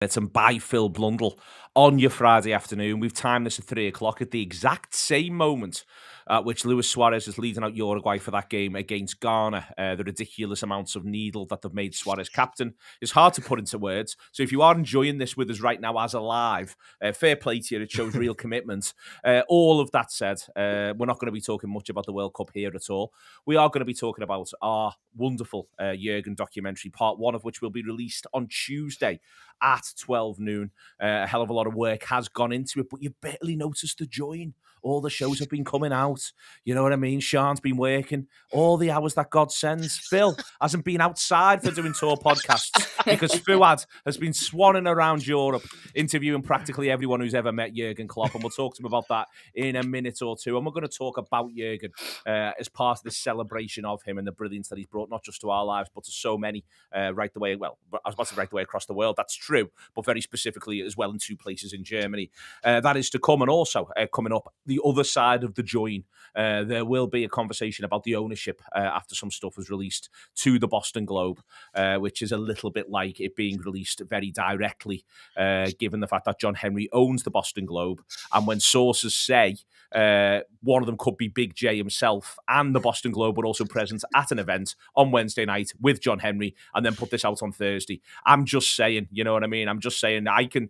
and by Phil Blundell on your Friday afternoon. We've timed this at 3 o'clock at the exact same moment at which Luis Suarez is leading out Uruguay for that game against Ghana. The ridiculous amounts of needle that they've made Suarez captain is hard to put into words. So if you are enjoying this with us right now as a live, fair play to you. It shows real commitment. All of that said, we're not going to be talking much about the World Cup here at all. We are going to be talking about our wonderful JÜRGEN documentary, part one of which will be released on Tuesday at 12 noon. A hell of a lot of work has gone into it, but you barely noticed the join. All the shows have been coming out. You know what I mean? Sian's been working all the hours that God sends. Phil hasn't been outside for doing tour podcasts because Fuad has been swanning around Europe, interviewing practically everyone who's ever met Jürgen Klopp. And we'll talk to him about that in a minute or two. And we're going to talk about Jürgen as part of this celebration of him and the brilliance that he's brought, not just to our lives, but to so many right the way, well, I was about to say right the way across the world. That's true, but very specifically as well in two places in Germany. That is to come. And also coming up, the other side of the join, there will be a conversation about the ownership after some stuff was released to the Boston Globe, which is a little bit like it being released very directly, given the fact that John Henry owns the Boston Globe. And when sources say one of them could be Big J himself and the Boston Globe were also present at an event on Wednesday night with John Henry and then put this out on Thursday. I'm just saying, you know what I mean? I'm just saying I can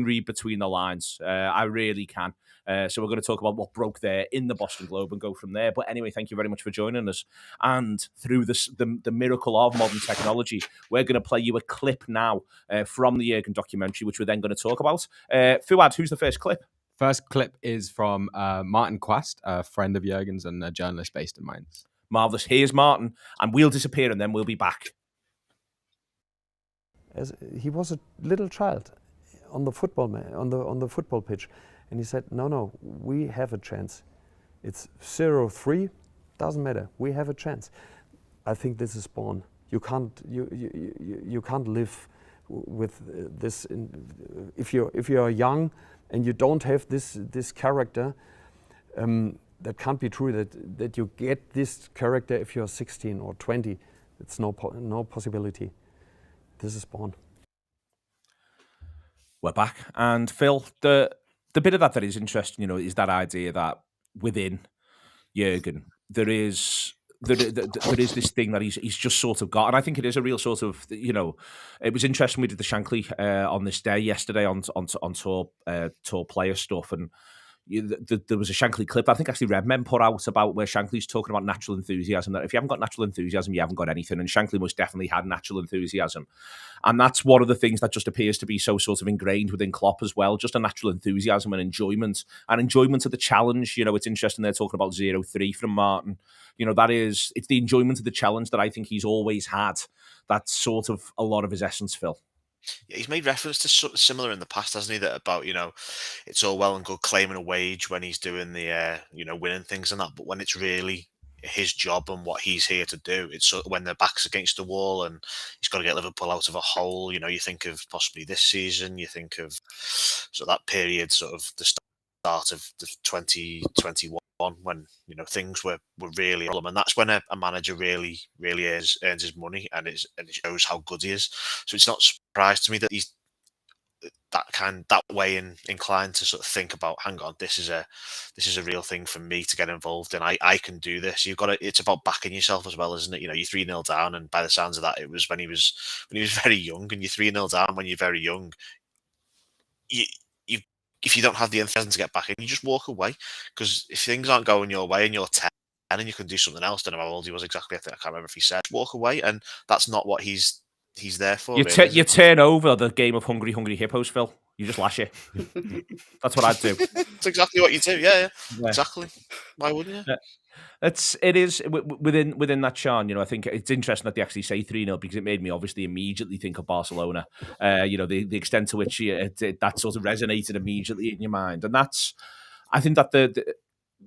read between the lines. I really can. So we're going to talk about what broke there in the Boston Globe and go from there. But anyway, thank you very much for joining us. And through the miracle of modern technology, we're going to play you a clip now from the JÜRGEN documentary, which we're then going to talk about. Fuad, who's the first clip? First clip is from Martin Quast, a friend of Jürgen's and a journalist based in Mainz. Marvellous. Here's Martin, and we'll disappear and then we'll be back. As he was a little child on the football on the football pitch, and he said, "No, we have a chance. It's 0-3, doesn't matter. We have a chance." I think this is born. You can't live with this if you're young and you don't have this character. That can't be true. That you get this character if you're 16 or 20. It's no possibility. This is born. We're back, and Phil, the bit of that is interesting, you know, is that idea that within JÜRGEN there is this thing that he's just sort of got, and I think it is a real sort of, you know, it was interesting. We did the Shankly on this day yesterday on tour player stuff, and there was a Shankly clip I think actually Redmen put out about where Shankly's talking about natural enthusiasm, that if you haven't got natural enthusiasm, you haven't got anything. And Shankly most definitely had natural enthusiasm. And that's one of the things that just appears to be so sort of ingrained within Klopp as well, just a natural enthusiasm and enjoyment of the challenge. You know, it's interesting they're talking about 0-3 from Martin. You know, it's the enjoyment of the challenge that I think he's always had. That's sort of a lot of his essence, Phil. Yeah, he's made reference to something similar in the past, hasn't he? That about, you know, it's all well and good claiming a wage when he's doing the, you know, winning things and that, but when it's really his job and what he's here to do, it's sort of when their back's against the wall and he's got to get Liverpool out of a hole. You know, you think of possibly this season, you think of so that period, sort of the start of the 2021. When, you know, things were really problem, and that's when a manager really earns his money, and it shows how good he is. So it's not a surprise to me that he's that way inclined to sort of think about, hang on, this is a real thing for me to get involved in. I can do this. It's about backing yourself as well, isn't it? You know, you're 3-0 down, and by the sounds of that, it was when he was very young, and you're 3-0 down when you're very young. If you don't have the enthusiasm to get back in, you just walk away. Because if things aren't going your way and you're 10 and you can do something else, I don't know how old he was exactly. I can't remember if he said, walk away. And that's not what he's there for. You turn over the game of Hungry Hippos, Phil. You just lash it. That's what I'd do. That's exactly what you do. Yeah, exactly. Why wouldn't you? It is within that charm, you know. I think it's interesting that they actually say 3-0 because it made me obviously immediately think of Barcelona. You know, the extent to which that sort of resonated immediately in your mind, and that's, I think that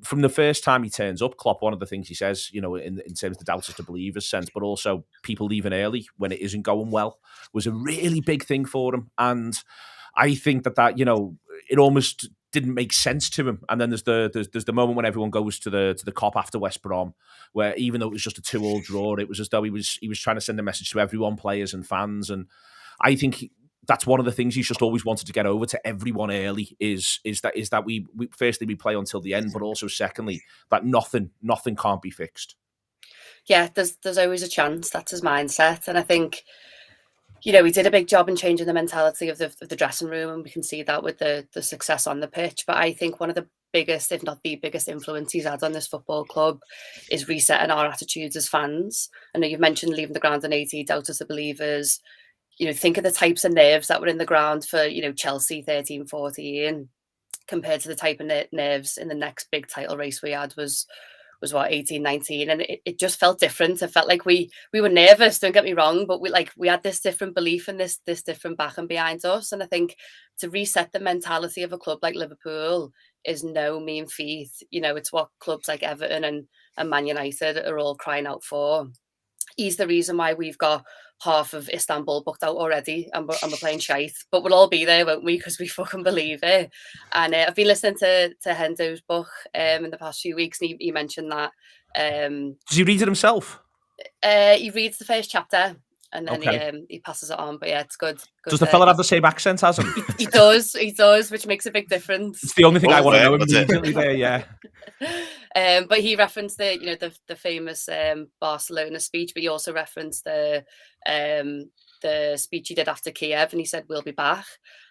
from the first time he turns up, Klopp, one of the things he says, you know, in terms of the doubters to believers sense, but also people leaving early when it isn't going well, was a really big thing for him, and I think that you know, it almost didn't make sense to him. And then there's the moment when everyone goes to the Kop after West Brom, where even though it was just a 2-2 draw, it was as though he was trying to send a message to everyone, players and fans. And I think that's one of the things he's just always wanted to get over to everyone early is that we firstly we play until the end, but also secondly that nothing can't be fixed. Yeah, there's always a chance. That's his mindset, and I think, you know, he did a big job in changing the mentality of the dressing room, and we can see that with the success on the pitch. But I think one of the biggest, if not the biggest, influence he's had on this football club is resetting our attitudes as fans. I know you've mentioned leaving the ground in 80, doubters to believers. You know, think of the types of nerves that were in the ground for, you know, Chelsea 13-14 compared to the type of nerves in the next big title race we had was what, 18-19, and it just felt different. It felt like we were nervous, don't get me wrong, but we had this different belief and this different backing behind us. And I think to reset the mentality of a club like Liverpool is no mean feat. You know, it's what clubs like Everton and Man United are all crying out for. He's the reason why we've got half of Istanbul booked out already, and we're playing shite. But we'll all be there, won't we? Because we fucking believe it. And I've been listening to Hendo's book in the past few weeks, and he mentioned that. Does he read it himself? He reads the first chapter, and then Okay. he passes it on. But yeah, it's good. Does the fella have the same accent as him? He does, which makes a big difference. It's the only thing I want to know that's it. immediately there, yeah. But he referenced the famous Barcelona speech, but he also referenced the speech he did after Kiev, and he said, "We'll be back."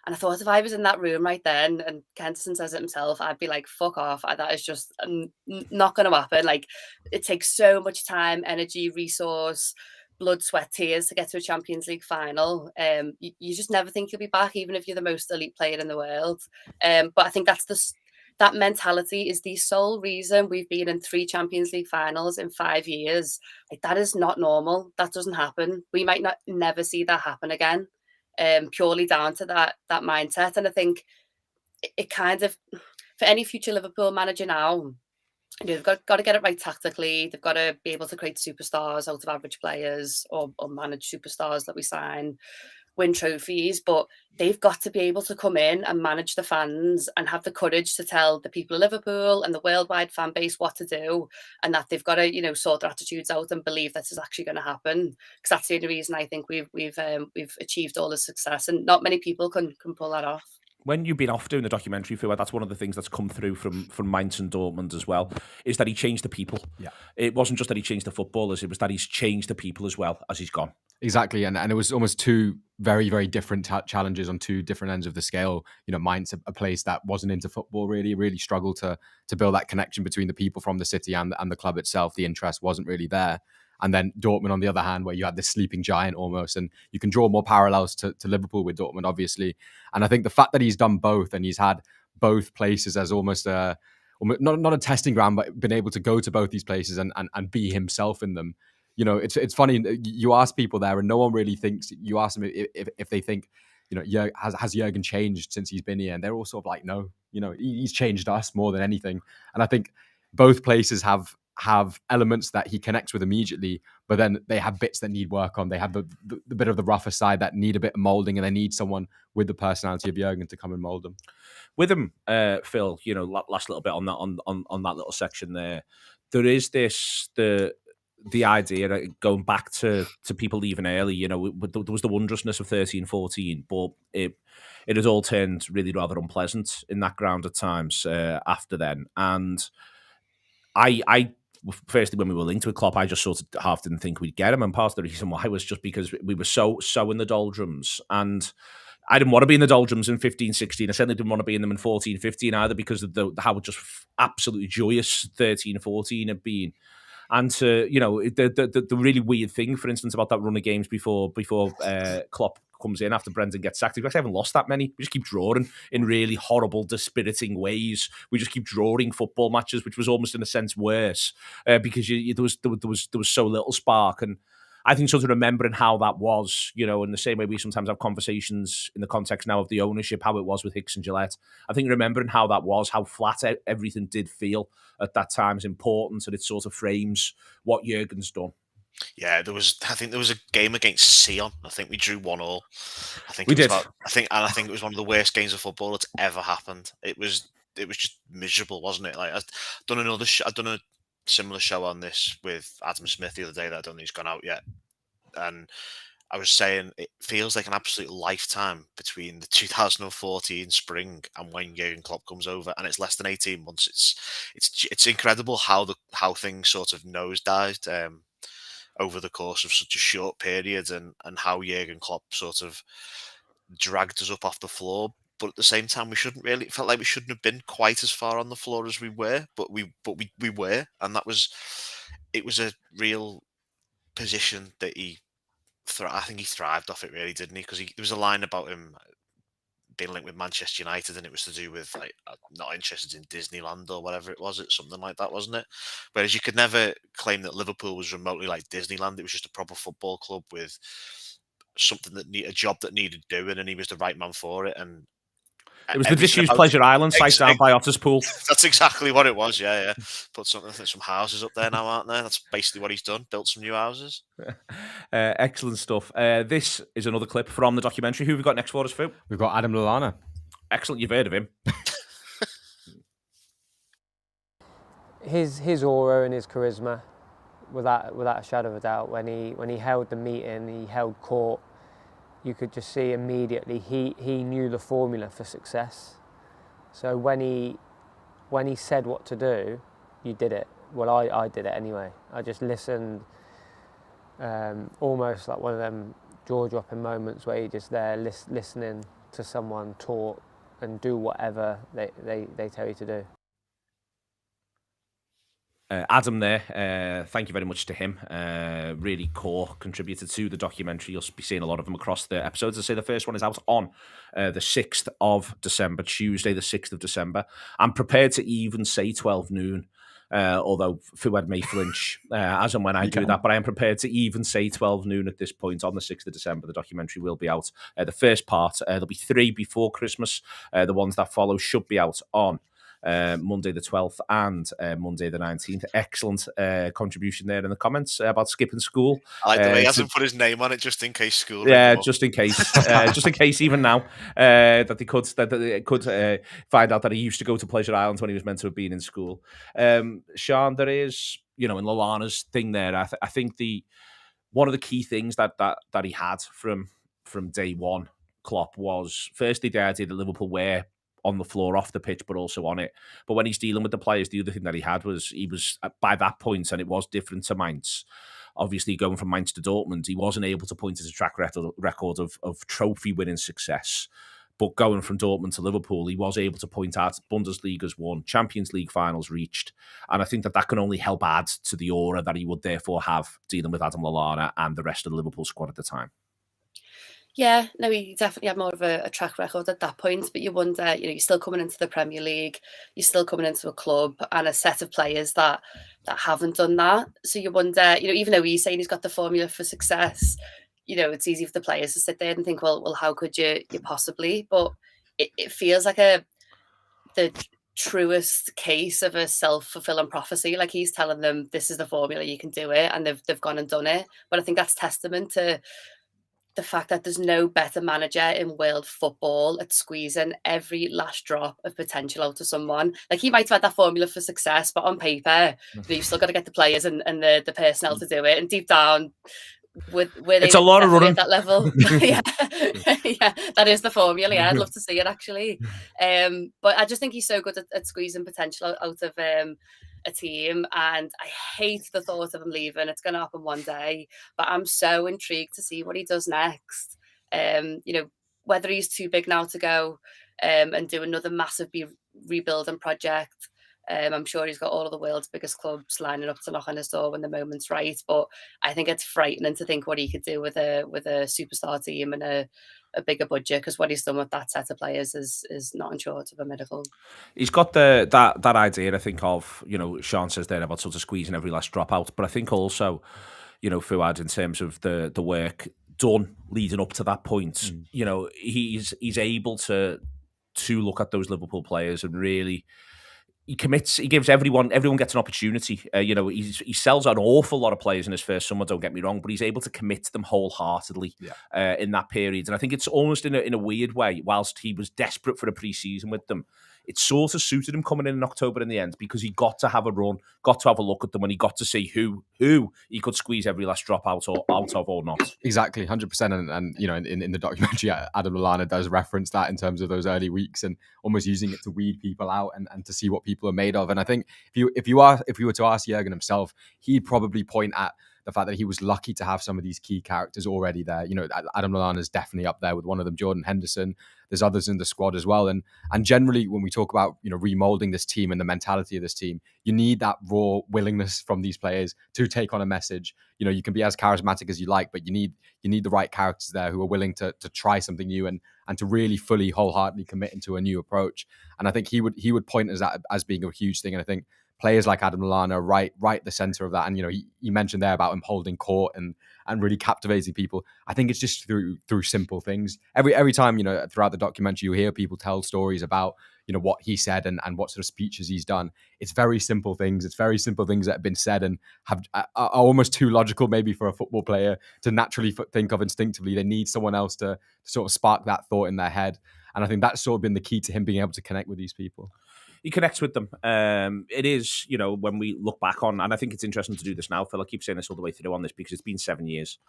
And I thought, if I was in that room right then, and Kenton says it himself, I'd be like, "Fuck off! That is just not going to happen." Like, it takes so much time, energy, resource, blood, sweat, tears to get to a Champions League final. You just never think you'll be back, even if you're the most elite player in the world. But I think that mentality is the sole reason we've been in 3 Champions League finals in 5 years. Like, that is not normal. That doesn't happen. We might not never see that happen again, purely down to that mindset. And I think it kind of, for any future Liverpool manager now, you know, they've got to get it right tactically. They've got to be able to create superstars out of average players, or manage superstars that we sign, win trophies, but they've got to be able to come in and manage the fans and have the courage to tell the people of Liverpool and the worldwide fan base what to do, and that they've got to, you know, sort their attitudes out and believe this is actually going to happen, because that's the only reason I think we've achieved all the success, and not many people can pull that off. When you've been off doing the documentary, Fuad, that's one of the things that's come through from Mainz and Dortmund as well, is that he changed the people. Yeah. It wasn't just that he changed the footballers, it was that he's changed the people as well as he's gone. Exactly, and it was almost 2 very, very different challenges on 2 different ends of the scale. You know, Mainz, a place that wasn't into football really struggled to build that connection between the people from the city and the club itself. The interest wasn't really there. And then Dortmund, on the other hand, where you had this sleeping giant almost, and you can draw more parallels to Liverpool with Dortmund, obviously. And I think the fact that he's done both, and he's had both places as almost not a testing ground, but been able to go to both these places and be himself in them. You know, it's funny. You ask people there, and no one really thinks. You ask them if they think, you know, has Jürgen changed since he's been here, and they're all sort of like, no. You know, he's changed us more than anything. And I think both places have elements that he connects with immediately, but then they have bits that need work on. They have the bit of the rougher side that need a bit of molding, and they need someone with the personality of Jürgen to come and mold them. With him, Phil, you know, last little bit on that little section there. There is the idea going back to people leaving early. You know, there was the wondrousness of 13-14, but it had all turned really rather unpleasant in that ground at times after then. And I firstly, when we were linked with Klopp, I just sort of half didn't think we'd get him, and part of the reason why was just because we were so in the doldrums, and I didn't want to be in the doldrums in 15-16. I certainly didn't want to be in them in 14-15 either, because of how just absolutely joyous 13-14 had been. And to, you know, the really weird thing, for instance, about that run of games before Klopp comes in after Brendan gets sacked, we actually haven't lost that many. We just keep drawing in really horrible, dispiriting ways. We just keep drawing football matches, which was almost in a sense worse because there was so little spark. And I think sort of remembering how that was, you know, in the same way we sometimes have conversations in the context now of the ownership, how it was with Hicks and Gillette. I think remembering how that was, how flat everything did feel at that time is important, and it sort of frames what Jürgen's done. Yeah, I think there was a game against Sian. I think we drew 1-1. I think we did. I think it was one of the worst games of football that's ever happened. It was just miserable, wasn't it? Like, I've done a similar show on this with Adam Smith the other day that I don't think he's gone out yet, and I was saying it feels like an absolute lifetime between the 2014 spring and when Jurgen Klopp comes over, and it's less than 18 months. It's incredible how things sort of nosedived over the course of such a short period, and how Jurgen Klopp sort of dragged us up off the floor. But at the same time, it felt like we shouldn't have been quite as far on the floor as we were, but we were, and it was a real position that I think he thrived off it, really, didn't he? Because there was a line about him being linked with Manchester United, and it was to do with like not interested in Disneyland or whatever it was. It's something like that, wasn't it? Whereas you could never claim that Liverpool was remotely like Disneyland. It was just a proper football club with a job that needed doing, and he was the right man for it. And it was the disused Pleasure Island site down by Otters Pool. That's exactly what it was. Yeah. Put some houses up there now, aren't there? That's basically what he's done. Built some new houses. Excellent stuff. This is another clip from the documentary. Who have we got next for us, Fu? We've got Adam Lallana. Excellent. You've heard of him. His aura and his charisma, without a shadow of a doubt, when he held the meeting, he held court. You could just see immediately he knew the formula for success. So when he said what to do, you did it. Well, I did it anyway. I just listened, almost like one of them jaw-dropping moments where you're just there listening to someone talk and do whatever they tell you to do. Adam there, thank you very much to him. Really core contributor to the documentary. You'll be seeing a lot of them across the episodes. I say the first one is out on the 6th of December, Tuesday the 6th of December. I'm prepared to even say 12 noon, although Fuad may flinch as and when I do that, but I am prepared to even say 12 noon at this point on the 6th of December. The documentary will be out. The first part, there'll be 3 before Christmas. The ones that follow should be out on Monday the 12th and Monday the 19th. Excellent contribution there in the comments about skipping school. I like the way he hasn't put his name on it just in case school. Yeah, just in case. Just in case even now that they could find out that he used to go to Pleasure Island when he was meant to have been in school. Sian, there is, in Lallana's thing there, I think one of the key things that he had from day one, Klopp, was firstly the idea that Liverpool were on the floor, off the pitch, but also on it. But when he's dealing with the players, the other thing that he had was he was by that point, and it was different to Mainz. Obviously, going from Mainz to Dortmund, he wasn't able to point to a track record of trophy-winning success. But going from Dortmund to Liverpool, he was able to point out Bundesliga's won, Champions League finals reached. And I think that can only help add to the aura that he would therefore have dealing with Adam Lallana and the rest of the Liverpool squad at the time. Yeah, no, he definitely had more of a track record at that point, but you wonder, you're still coming into the Premier League, you're still coming into a club and a set of players that haven't done that. So you wonder, even though he's saying he's got the formula for success, it's easy for the players to sit there and think, well, how could you possibly? But it feels like the truest case of a self-fulfilling prophecy. Like he's telling them, this is the formula, you can do it, and they've gone and done it. But I think that's testament to the fact that there's no better manager in world football at squeezing every last drop of potential out of someone. Like he might have had that formula for success, but on paper, you've still got to get the players and the personnel to do it. And deep down, it's a lot of running at that level. yeah, that is the formula. Yeah, I'd love to see it actually. But I just think he's so good at squeezing potential out of a team, and I hate the thought of him leaving. It's going to happen one day, but I'm so intrigued to see what he does next. Whether he's too big now to go and do another massive rebuilding project. I'm sure he's got all of the world's biggest clubs lining up to knock on his door when the moment's right. But I think it's frightening to think what he could do with a superstar team and a bigger budget, because what he's done with that set of players is not short of a miracle. He's got that idea, I think, of, Sian says there about sort of squeezing every last drop out. But I think also, Fuad, in terms of the work done leading up to that point, he's able to look at those Liverpool players and really. He commits. He gives everyone gets an opportunity. He sells an awful lot of players in his first summer. Don't get me wrong, but he's able to commit to them wholeheartedly in that period. And I think it's almost in a weird way. Whilst he was desperate for a pre-season with them, it sort of suited him coming in October in the end, because he got to have a run, got to have a look at them, and he got to see who he could squeeze every last drop out of or not. Exactly, 100%. And you know, in the documentary, Adam Lallana does reference that in terms of those early weeks and almost using it to weed people out and to see what people are made of. And I think if you were to ask Jürgen himself, he'd probably point at the fact that he was lucky to have some of these key characters already there. You know, Adam Lallana is definitely up there with one of them, Jordan Henderson. There's others in the squad as well. And generally, when we talk about, you know, remolding this team and the mentality of this team, you need that raw willingness from these players to take on a message. You know, you can be as charismatic as you like, but you need the right characters there who are willing to try something new and to really fully wholeheartedly commit into a new approach. And I think he would point as that as being a huge thing. And I think players like Adam Lallana right at the center of that. And, you know, he mentioned there about him holding court and really captivating people. I think it's just through simple things. Every time, you know, throughout the documentary, you hear people tell stories about, you know, what he said and what sort of speeches he's done. It's very simple things. It's very simple things that have been said and are almost too logical maybe for a football player to naturally think of instinctively. They need someone else to sort of spark that thought in their head. And I think that's sort of been the key to him being able to connect with these people. He connects with them. It is, you know, when we look back on, and I think it's interesting to do this now, Phil, I keep saying this all the way through on this because it's been 7 years.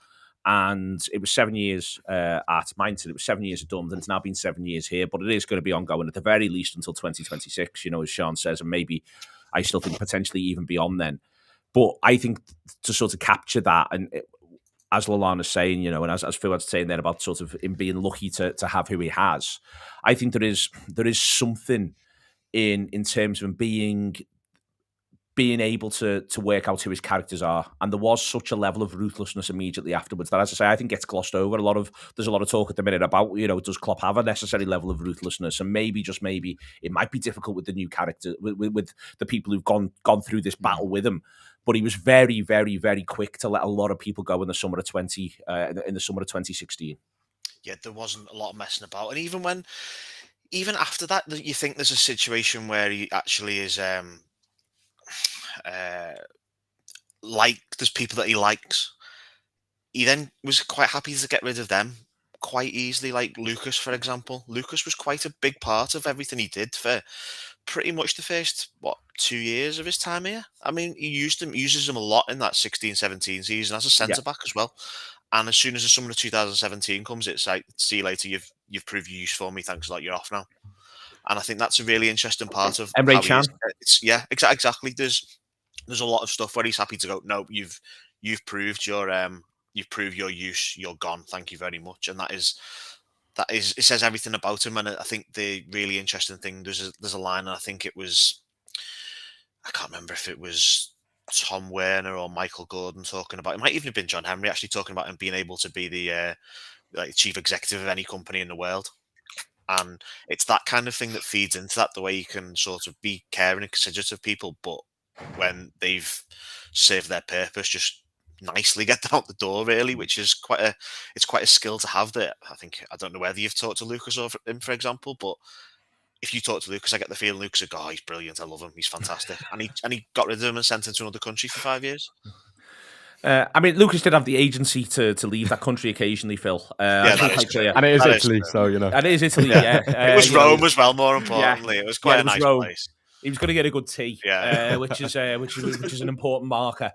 And it was 7 years at Mainz, it was 7 years at Duns, and it's now been 7 years here, but it is going to be ongoing at the very least until 2026, you know, as Sian says, and maybe I still think potentially even beyond then. But I think to sort of capture that, and as Lallana's saying, you know, and as Fuad's saying there about sort of him being lucky to have who he has, I think there is something in terms of him being able to work out who his characters are. And there was such a level of ruthlessness immediately afterwards that, as I say, I think gets glossed over. There's a lot of talk at the minute about, you know, does Klopp have a necessary level of ruthlessness? And maybe, just maybe, it might be difficult with the new character, with the people who've gone through this battle with him. But he was very, very, very quick to let a lot of people go in the summer of 2016. Yeah, there wasn't a lot of messing about. And even after that, you think there's a situation where he actually is like there's people that he likes. He then was quite happy to get rid of them quite easily, like Lucas, for example. Lucas was quite a big part of everything he did for pretty much the first 2 years of his time here. I mean, he uses him a lot in that 16-17 season as a centre back as well. And as soon as the summer of 2017 comes, it's like, see you later, you've proved your use for me, thanks a lot, you're off now. And I think that's a really interesting part of Emre Can. Yeah, exactly. There's a lot of stuff where he's happy to go, no, you've proved your use, you're gone, thank you very much. And that is it says everything about him. And I think the really interesting thing, there's a line, and I think it was, I can't remember if it was Tom Werner or Michael Gordon talking about, it might even have been John Henry actually talking about him being able to be the chief executive of any company in the world. And it's that kind of thing that feeds into that, the way you can sort of be caring and considerate of people, but when they've served their purpose, just nicely get them out the door, really, which is quite a skill to have. That I don't know whether you've talked to Lucas or him, for example, but if you talk to Lucas, I get the feeling Lucas would go, oh, he's brilliant, I love him, he's fantastic. and he got rid of him and sent him to another country for 5 years. I mean, Lucas did have the agency to leave that country occasionally, Phil. Yeah, that is true. And it is Italy, so, you know. And it is Italy, yeah. It was Rome as well, more importantly. It was quite a nice place. He was going to get a good tea, which is an important marker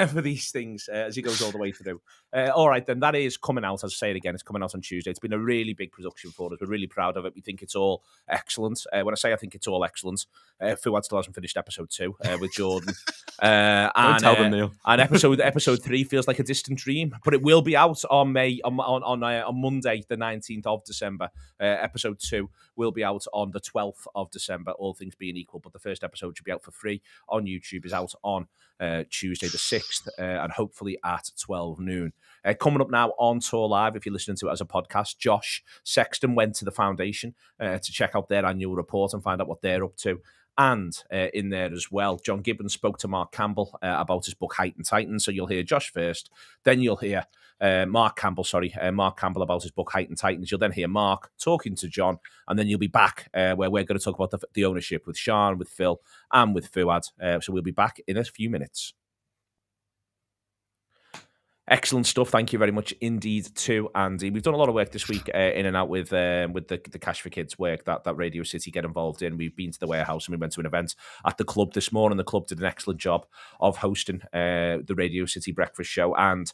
for these things as he goes all the way through. All right, then, that is coming out. I'll say it again, it's coming out on Tuesday. It's been a really big production for us. We're really proud of it. We think it's all excellent. When I say I think it's all excellent, Fuad still hasn't finished episode 2 with Jordan. Don't tell them, Neil. And episode 3 feels like a distant dream, but it will be out on Monday, the 19th of December. Episode 2 will be out on the 12th of December, all things being equal. But the first episode should be out for free on YouTube. Is out on Tuesday the 6th, and hopefully at 12 noon. Coming up now on TAW Live, if you're listening to it as a podcast, Josh Sexton went to the foundation to check out their annual report and find out what they're up to. And in there as well, John Gibbons spoke to Mark Campbell about his book Height and Titan. So you'll hear Josh first, then you'll hear Mark Campbell about his book Height and Titans. You'll then hear Mark talking to John, and then you'll be back where we're going to talk about the ownership with Sian, with Phil, and with Fuad. So we'll be back in a few minutes. Excellent stuff. Thank you very much indeed to Andy. We've done a lot of work this week in and out with the Cash for Kids work that Radio City get involved in. We've been to the warehouse and we went to an event at the club this morning. The club did an excellent job of hosting the Radio City breakfast show and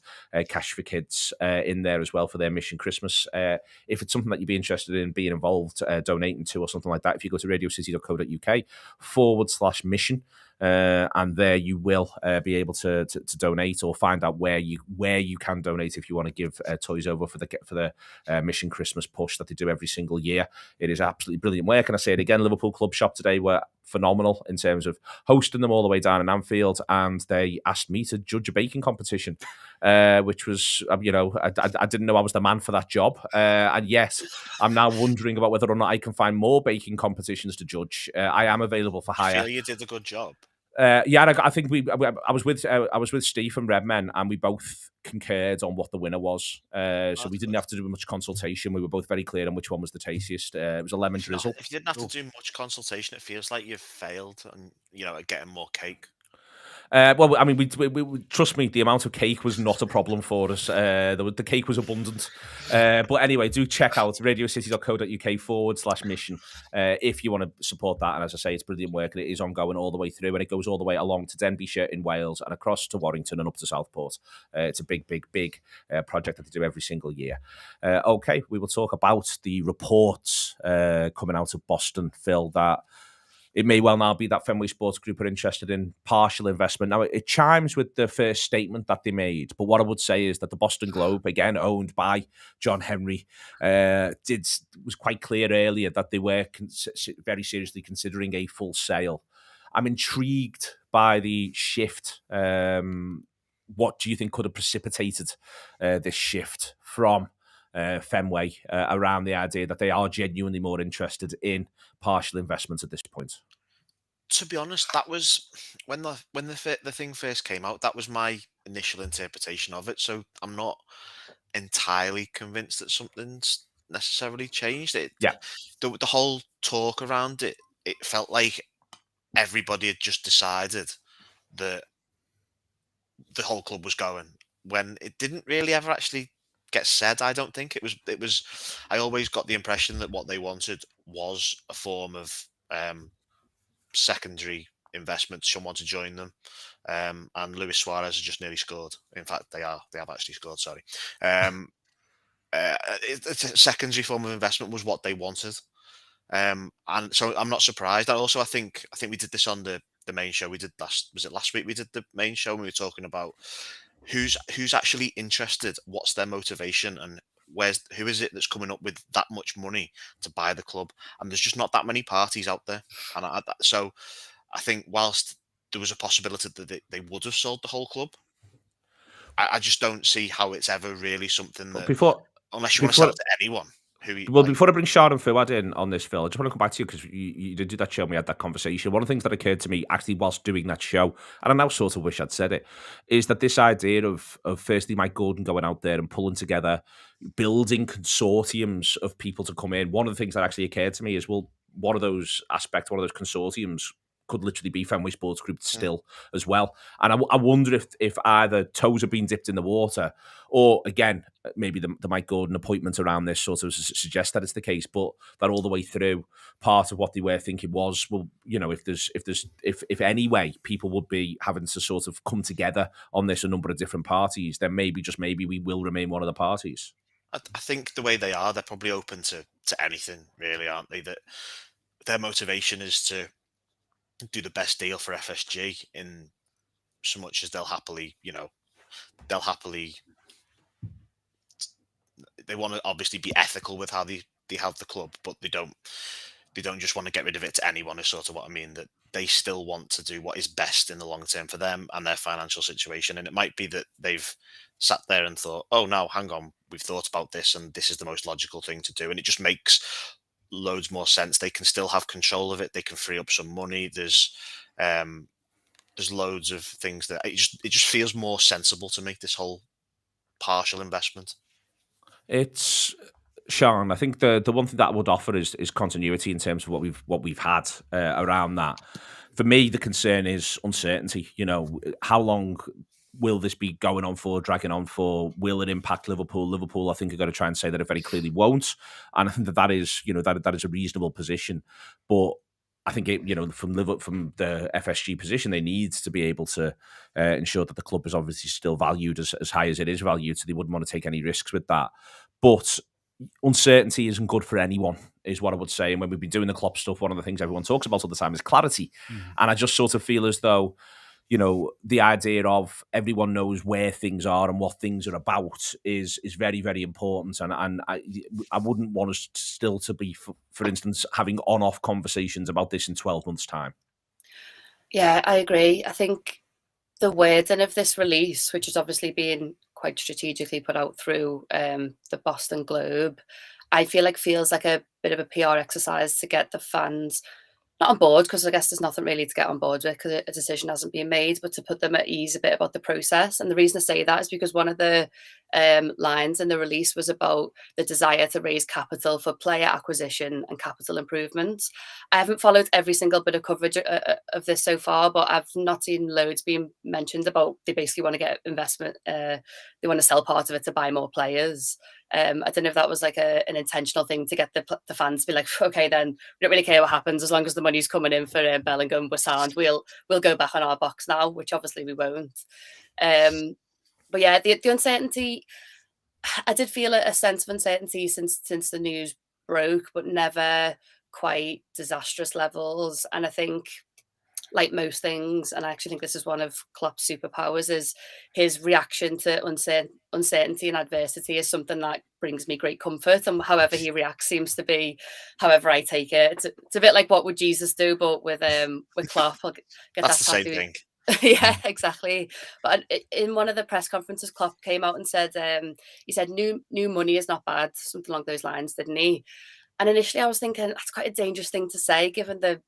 Cash for Kids in there as well for their Mission Christmas. If it's something that you'd be interested in being involved, donating to or something like that, if you go to radiocity.co.uk/mission, and there you will be able to donate or find out where you can donate if you want to give toys over for the Mission Christmas push that they do every single year. It is absolutely brilliant work, and I say it again, Liverpool Club Shop today were phenomenal in terms of hosting them all the way down in Anfield, and they asked me to judge a baking competition, which was, I didn't know I was the man for that job, and yes, I'm now wondering about whether or not I can find more baking competitions to judge. I am available for hire. I feel you did a good job. I think I was with Steve from Redmen, and we both concurred on what the winner was. So we didn't have to do much consultation. We were both very clear on which one was the tastiest. It was a lemon drizzle. If you didn't have to do much consultation, it feels like you've failed, and at getting more cake. Well, I mean, we trust me, the amount of cake was not a problem for us. The cake was abundant. But anyway, do check out radiocity.co.uk/mission if you want to support that. And as I say, it's brilliant work, and it is ongoing all the way through, and it goes all the way along to Denbighshire in Wales and across to Warrington and up to Southport. It's a big project that they do every single year. Okay, we will talk about the reports coming out of Boston, Phil, that it may well now be that Fenway Sports Group are interested in partial investment. Now, it chimes with the first statement that they made, but what I would say is that the Boston Globe, again owned by John Henry, was quite clear earlier that they were very seriously considering a full sale. I'm intrigued by the shift. What do you think could have precipitated this shift from Fenway around the idea that they are genuinely more interested in partial investments at this point? To be honest, that was when the thing first came out. That was my initial interpretation of it. So I'm not entirely convinced that something's necessarily changed. The whole talk around it, it felt like everybody had just decided that the whole club was going, when it didn't really ever actually get said. I don't think it was. I always got the impression that what they wanted was a form of secondary investment, someone to join them. And Luis Suarez has just nearly scored. In fact, they have actually scored. Sorry. It's a secondary form of investment was what they wanted. And so I'm not surprised. And also, I think we did this on the main show. We did last week? We did the main show and we were talking about who's actually interested, what's their motivation, and who is it that's coming up with that much money to buy the club? And there's just not that many parties out there. And so I think whilst there was a possibility that they would have sold the whole club, I just don't see how it's ever really something that, unless you want to sell it to anyone. Before I bring Sian and Fuad in on this, Phil, I just want to come back to you because you did do that show and we had that conversation. One of the things that occurred to me actually whilst doing that show, and I now sort of wish I'd said it, is that this idea of firstly Mike Gordon going out there and pulling together, building consortiums of people to come in. One of the things that actually occurred to me is, well, one of those consortiums could literally be Fenway Sports Group still as well. And I wonder if either toes have been dipped in the water or, again, maybe the Mike Gordon appointment around this sort of suggests that it's the case, but that all the way through, part of what they were thinking was, well, if any way people would be having to sort of come together on this, a number of different parties, then maybe we will remain one of the parties. I think the way they are, they're probably open to anything, really, aren't they? That their motivation is to do the best deal for FSG, in so much as they want to obviously be ethical with how they have the club, but they don't just want to get rid of it to anyone, is sort of what I mean. That they still want to do what is best in the long term for them and their financial situation. And it might be that they've sat there and thought, oh no, hang on, we've thought about this and this is the most logical thing to do. And it just makes loads more sense. They can still have control of it. They can free up some money. There's loads of things that it just feels more sensible to me, this whole partial investment. It's Sian, I think the one thing that I would offer is continuity in terms of what we've had around that. For me, the concern is uncertainty. How long will this be going on for, dragging on for? Will it impact Liverpool? Liverpool, I think, are going to try and say that it very clearly won't. And I think that is, that is a reasonable position. But I think from the FSG position, they need to be able to ensure that the club is obviously still valued as high as it is valued. So they wouldn't want to take any risks with that. But uncertainty isn't good for anyone, is what I would say. And when we've been doing the Klopp stuff, one of the things everyone talks about all the time is clarity. And I just sort of feel as though, the idea of everyone knows where things are and what things are about is very, very important. And I wouldn't want us still to be, for instance, having on-off conversations about this in 12 months' time. Yeah, I agree. I think the wording of this release, which is obviously being quite strategically put out through the Boston Globe, I feel like feels like a bit of a PR exercise to get the fans not on board, because I guess there's nothing really to get on board with because a decision hasn't been made, but to put them at ease a bit about the process. And the reason I say that is because one of the lines in the release was about the desire to raise capital for player acquisition and capital improvements. I haven't followed every single bit of coverage of this so far, but I've not seen loads being mentioned about they basically want to get investment. They want to sell part of it to buy more players. I don't know if that was like an intentional thing to get the fans to be like, okay, then we don't really care what happens as long as the money's coming in for Bellingham, we're sound. We'll go back on our box now, which obviously we won't. But yeah, the uncertainty, I did feel a sense of uncertainty since the news broke, but never quite disastrous levels. And I think, like most things, and I actually think this is one of Klopp's superpowers, is his reaction to uncertainty and adversity is something that brings me great comfort. And however he reacts seems to be however I take it. It's a bit like what would Jesus do, but with Klopp. I'll get That's that the same thing. Yeah, exactly. But in one of the press conferences, Klopp came out and said, he said, new money is not bad, something along those lines, didn't he? And initially I was thinking that's quite a dangerous thing to say, given the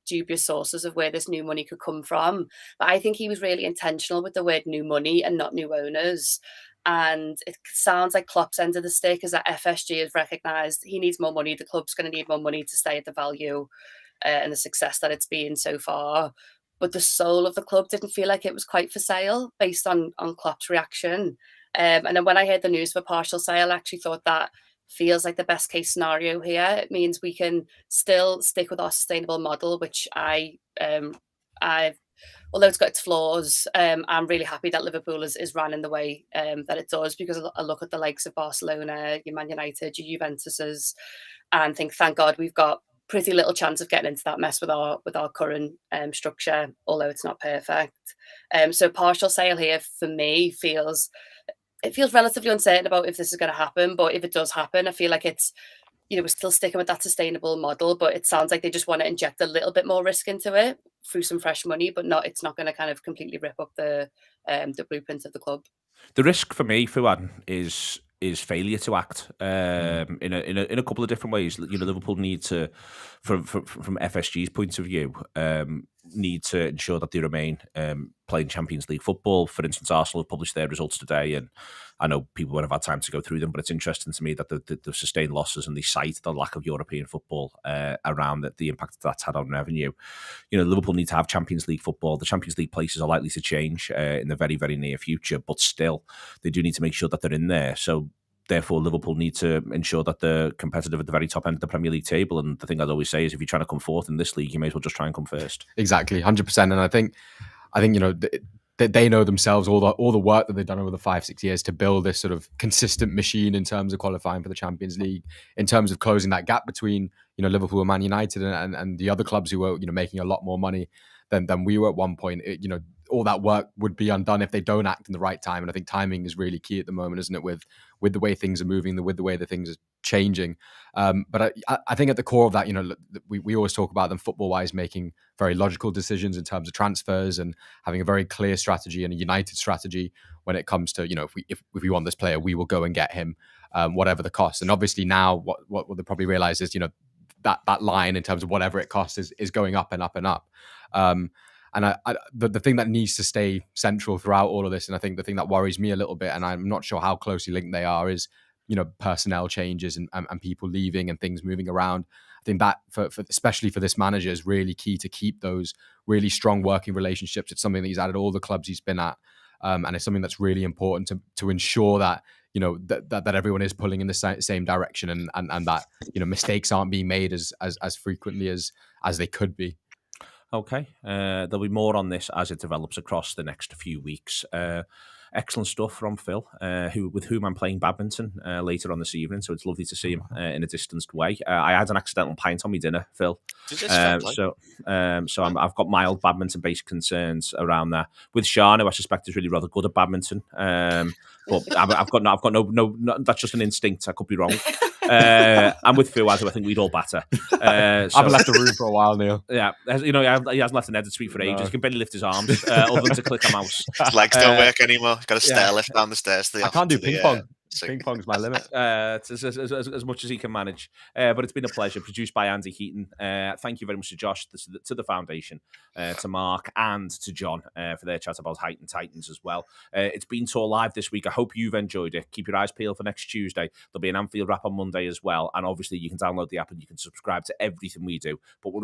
dubious sources of where this new money could come from. But I think he was really intentional with the word new money and not new owners. And it sounds like Klopp's end of the stick is that FSG has recognised he needs more money. The club's going to need more money to stay at the value and the success that it's been so far. But the soul of the club didn't feel like it was quite for sale based on Klopp's reaction. And then when I heard the news of a partial sale, I actually thought that feels like the best case scenario here. It means we can still stick with our sustainable model, which although it's got its flaws, I'm really happy that Liverpool is run in the way that it does, because I look at the likes of Barcelona, your Man United, your Juventuses, and think, thank God we've got pretty little chance of getting into that mess with our current structure, although it's not perfect. So partial sale here for me feels relatively uncertain about if this is going to happen, but if it does happen, I feel like it's, we're still sticking with that sustainable model, but it sounds like they just want to inject a little bit more risk into it through some fresh money, but it's not going to kind of completely rip up the blueprint of the club. The risk for me, Fuad, is failure to act in a couple of different ways. Liverpool need to, from FSG's point of view, need to ensure that they remain playing Champions League football. For instance, Arsenal have published their results today, and I know people won't have had time to go through them, but it's interesting to me that the sustained losses and they cite the lack of European football around the impact that's had on revenue. Liverpool need to have Champions League football. The Champions League places are likely to change in the very, very near future, but still, they do need to make sure that they're in there. So therefore, Liverpool need to ensure that they're competitive at the very top end of the Premier League table. And the thing I'd always say is, if you're trying to come fourth in this league, you may as well just try and come first. Exactly, 100%. And I think they know themselves all the work that they've done over the 5-6 years to build this sort of consistent machine in terms of qualifying for the Champions League, in terms of closing that gap between Liverpool and Man United and the other clubs who were making a lot more money than we were at one point. All that work would be undone if they don't act in the right time. And I think timing is really key at the moment, isn't it? With the way things are moving, with the way that things are changing. But I think at the core of that, we always talk about them football-wise making very logical decisions in terms of transfers and having a very clear strategy and a united strategy when it comes to, if we want this player, we will go and get him, whatever the cost. And obviously now what they probably realize is, that line in terms of whatever it costs is going up and up and up. And the thing that needs to stay central throughout all of this, and I think the thing that worries me a little bit, and I'm not sure how closely linked they are, is personnel changes and people leaving and things moving around. I think that for especially for this manager is really key to keep those really strong working relationships. It's something that he's had at all the clubs he's been at. and it's something that's really important to ensure that that everyone is pulling in the same direction, and that mistakes aren't being made as frequently as they could be. Okay, there'll be more on this as it develops across the next few weeks. Excellent stuff from Phil, with whom I'm playing badminton later on this evening. So it's lovely to see him in a distanced way. I had an accidental pint on my dinner, Phil. So I've got mild badminton-based concerns around that. With Sian, who I suspect is really rather good at badminton, but I've got no. That's just an instinct. I could be wrong. And with Fuad, who I think we'd all batter. I haven't left the room for a while, Neil. Yeah, he hasn't left an edit tweet for ages. He can barely lift his arms, other than to click a mouse. His legs don't work anymore. Got a stair lift down the stairs. I can't do ping pong. Ping pong's my limit. It's as much as he can manage. But it's been a pleasure. Produced by Andy Heaton. Thank you very much to Josh, to the foundation, to Mark, and to John for their chat about Height and Titans as well. It's been TAW Live this week. I hope you've enjoyed it. Keep your eyes peeled for next Tuesday. There'll be an Anfield Wrap on Monday as well. And obviously, you can download the app and you can subscribe to everything we do. But we're